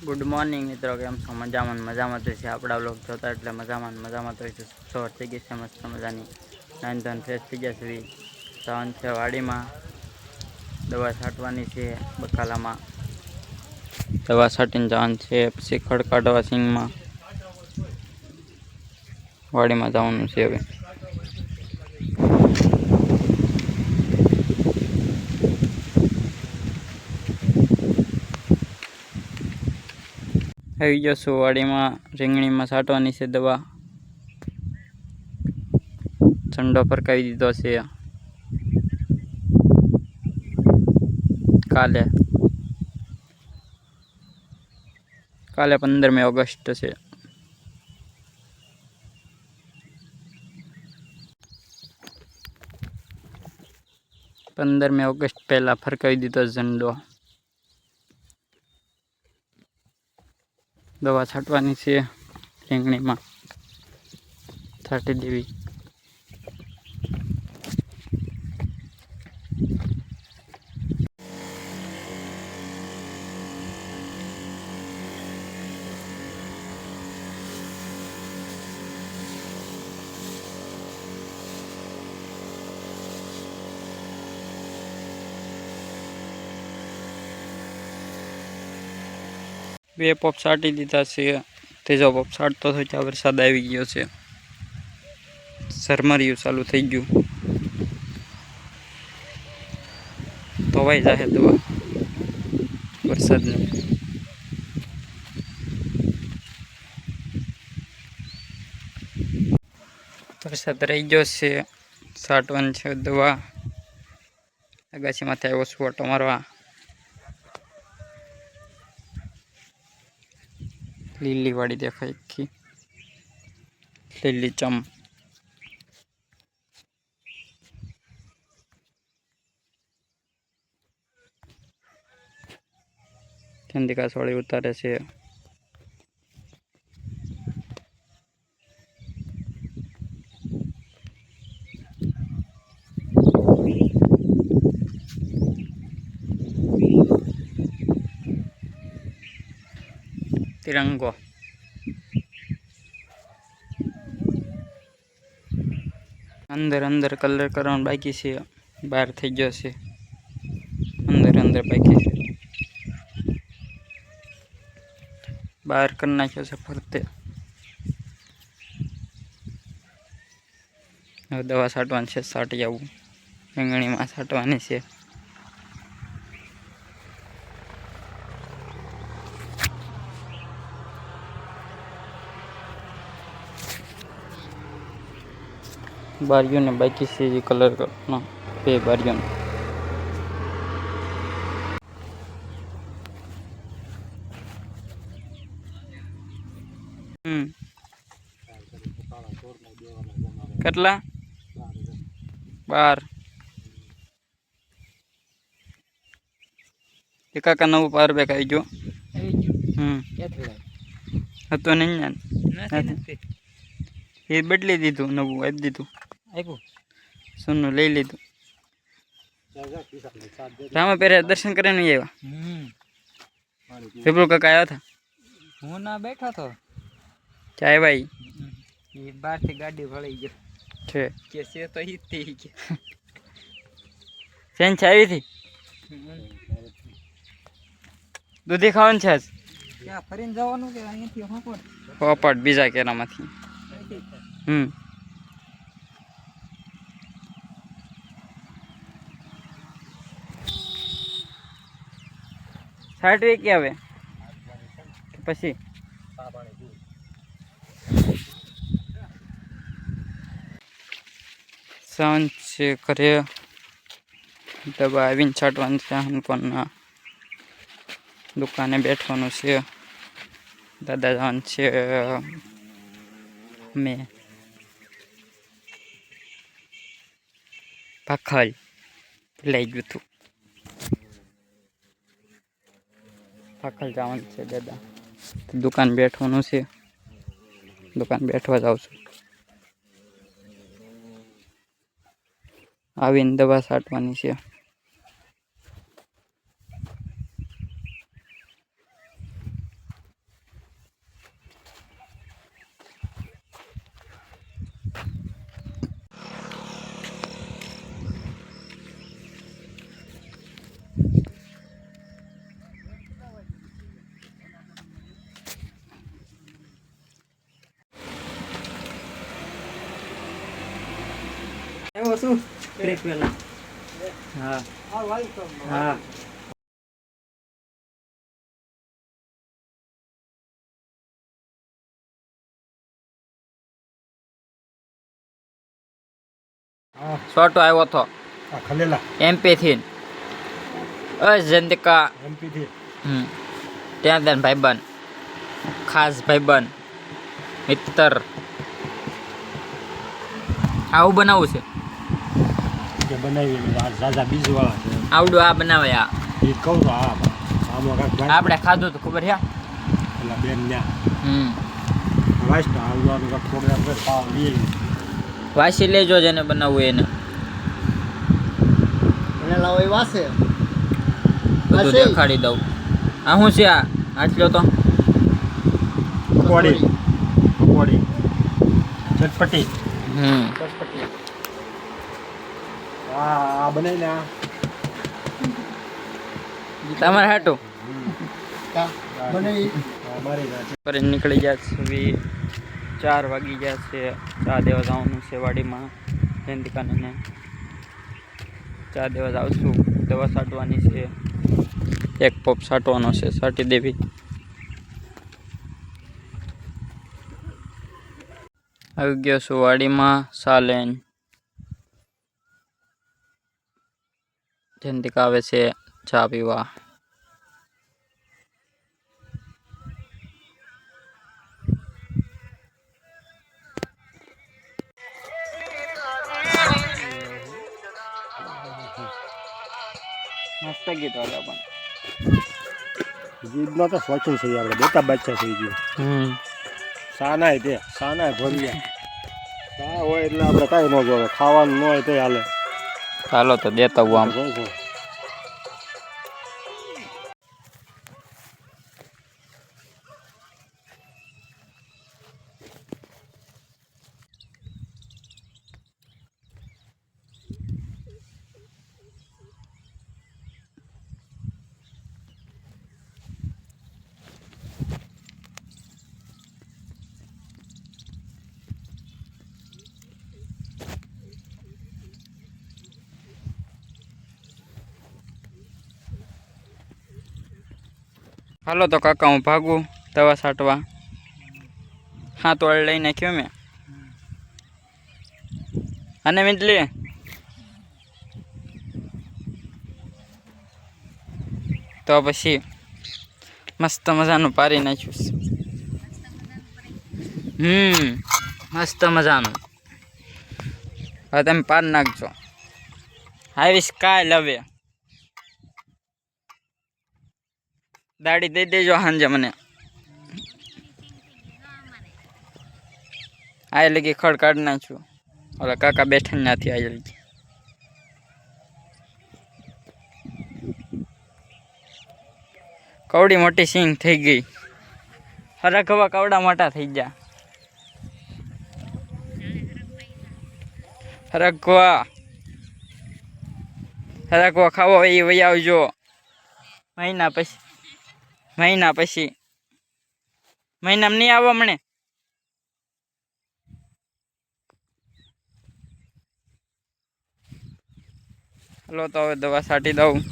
Good morning मित्रों, केम छो? मजामां मजामां तो छे। आपड़ा व्लॉग जोता एटले मजामां तो छे। सवार थई गई छे मस्त मजानी। नाइन धोन फ्रेश थई गया छे। जवान छे वाडीमां। दवा छांटवानी छे बकालामां। दवा छांटीने जवान छे। पछी खड़ काढवा सींगमां। वाडीमां जवानुं छे हवे। આવી ગયો છું વાડીમાં। રીંગણીમાં છાંટવાની છે દવા। ઝંડો ફરકાવી દીધો છે કાલે 15મી ઓગસ્ટ છે। पंदरमी ऑगस्ट पहला फरकावी दीधो झंडो। दवा छांटवानी छे રીંગણીમાં છાંટી देवी। बे पॉप छांटी दीधा छे। तेजो पॉप छांटतो थयो ત્યાં वरसाद આવી ગયો છે। ઝરમરિયું ચાલુ થઈ ગયું। ધોવાઈ જાહે દવા વરસાદની। વરસાદ રહી ગયો છે। છાંટવાની છે દવા। અગાસીમાંથી આવ્યો છું ઓટો મારવા। લીલી વાડી દેખાય આખી લીલી ચમ। ચંદિકા સોળી ઉતારે છે। तिरंगो अंदर अंदर कलर करवानो बाकी छे। बहार थई गयो छे। अंदर अंदर बाकी छे। बहार कर नाख्यो छे फरते। હવે દવા છાંટવાની છે। છાંટી આવું। રીંગણીમાં છાંટવાની છે। बारियों ने बाकी से कलर करना पे बारियों કેટલા 12 કાકા નવું પાવર બેક આવી ગયો। હતો નહીં એ બદલી દીધું। નવું આપી દીધું। સોનું લઈ લીધું। રામા પેરે દર્શન કરીને આવ્યા। વિપ્લુ કાકા આવ્યા હતા। હું ના બેઠો તો ચાય ભાઈ એ બહારથી ગાડી વળી ગયો છે કે છે તો ઈ તે કે સેન આવી હતી। દૂધી ખાવાનું છે આજ। ત્યાં ફરીને જવાનું કે અહીંયાથી હોપટ પોપટ બીજા કેરામાંથી। છાંટવી કે હવે પછી સાંજ છે ઘરે। દવા આવીને છાંટવાની છે। હનકોના દુકાને બેઠવાનું છે। દાદા જવાનું છે। મેં ભાખલ લઈ ગયું હતું। ભાખલ જવાનું છે દાદા। દુકાન બેઠવાનું છે। દુકાન બેઠવા જાઉં છું। આવીને દવા છાંટવાની છે। શું બ્રેક પેલા હા હા છોટો આવ્યો હતો ખલેલા એમપી થી જયંતિકા એમપી થી ત્યાં ત્યાં ભાઈબંધ ખાસ ભાઈબંધ મિત્ર આવું બનાવવું છે કે બનાવી ઝાઝા બીજ વાળા છે આવડું આ બનાવે આ એ કહું તો હા આમાં કાંઈક ભાઈ આપણે ખાધું તો ખબર છે પેલા બેન ન્યા વાંચતો આવવાનું કાંઈક પ્રોગ્રામ કરે ખાવા લઈએ વાસી લેજો જેને બનાવવું એને એને લાવો એ વાસે બધું દેખાડી દઉં આ શું છે આ આટલો તો પકોડી પકોડી ચટપટી ચટપટી આ બનાવીને આ તમારે હાટું કા બને મારી ના પર નીકળી ગયા છે 4 વાગી ગયા છે ચા દેવા જવાનું છે વાડીમાં જયંતિકાને ચા દેવા જાવશું દવા છાંટવાની છે એક પોપ છાંટવાનો છે છાંટી દેવી આવી ગયો છું વાડીમાં સાલેન જયંતિકા આવે છે ચા પીવા મસ્ત ગીત વાગે પણ જીભમાં તો સોચું છે આપણે બેટા બચ્ચા થઈ ગયું સાનાય તે સાનાય ભરી સા હોય એટલે આપણે કાંઈ ન જોવે ખાવાનું ન હોય તો હાલે ચાલો તો દેતા હું આમ હાલો તો કાકા હું ભાગું દવા છાંટવા હા તો લઈ નાખ્યો મેં અને મિતલી તો પછી મસ્ત મજાનું પારી નાખ્યું મસ્ત મજાનું હવે તમે પાર નાખજો આવીશ કાલ હવે દાડી દઈ દેજો સાંજે મને આ લગી ખડ કાઢી નાખ્યું ઓલા કાકા બેઠા નથી આ લગી કવડી મોટી સિંગ થઈ ગઈ હરખવા કવડા મોટા થઈ ગયા હરખવા ખાવો એ વહી આવજો મહિના પછી મહિનામાં નહીં આવો મને હલો તો હવે દવા છાંટી દઉં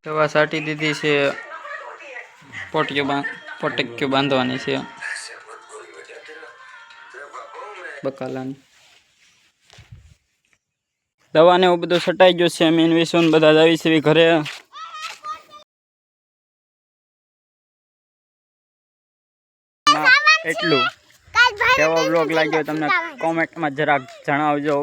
દવા છાંટી દીધી છે પોટક્યો બાંધવાની છે બકાલાની દવાને એવું બધું છટાઈ ગયું છે મેન વિસન બધા જ આવી છે ઘરે એટલું કેવો બ્લોગ લાગ્યો તમને કોમેન્ટમાં જરાક જણાવજો